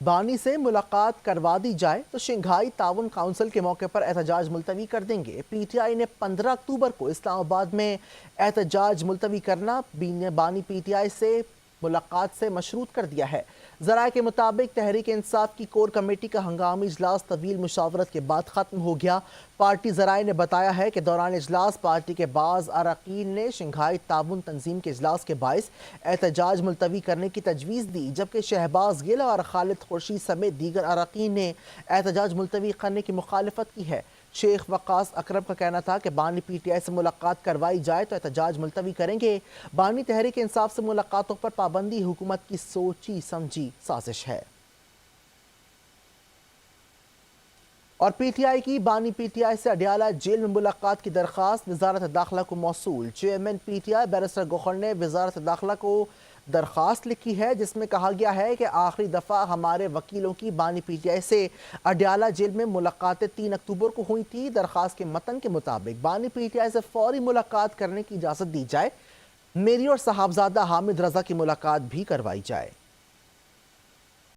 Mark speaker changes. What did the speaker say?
Speaker 1: بانی سے ملاقات کروا دی جائے تو شنگھائی تعاون کونسل کے موقع پر احتجاج ملتوی کر دیں گے۔ پی ٹی آئی نے 15 اکتوبر کو اسلام آباد میں احتجاج ملتوی کرنا بانی پی ٹی آئی سے ملاقات سے مشروط کر دیا ہے۔ ذرائع کے مطابق تحریک انصاف کی کور کمیٹی کا ہنگامی اجلاس طویل مشاورت کے بعد ختم ہو گیا۔ پارٹی ذرائع نے بتایا ہے کہ دوران اجلاس پارٹی کے بعض اراکین نے شنگھائی تعاون تنظیم کے اجلاس کے باعث احتجاج ملتوی کرنے کی تجویز دی، جبکہ شہباز گل اور خالد خورشید سمیت دیگر اراکین نے احتجاج ملتوی کرنے کی مخالفت کی ہے۔ شیخ وقاص اکرم کا کہنا تھا کہ بانی پی ٹی آئی سے ملاقات کروائی جائے تو احتجاج ملتوی کریں گے۔ بانی تحریک انصاف سے ملاقاتوں پر پابندی حکومت کی سوچی سمجھی سازش ہے۔ اور پی ٹی آئی کی بانی پی ٹی آئی سے اڈیالہ جیل میں ملاقات کی درخواست وزارت داخلہ کو موصول۔ Chairman P T I barrister Gohar نے وزارت داخلہ کو درخواست لکھی ہے، جس میں کہا گیا ہے کہ آخری دفعہ ہمارے وکیلوں کی بانی پی ٹی آئی سے اڈیالہ جیل میں ملاقاتیں 3 اکتوبر کو ہوئی تھی۔ درخواست کے متن کے مطابق بانی پی ٹی آئی سے فوری ملاقات کرنے کی اجازت دی جائے، میری اور صاحبزادہ حامد رضا کی ملاقات بھی کروائی جائے۔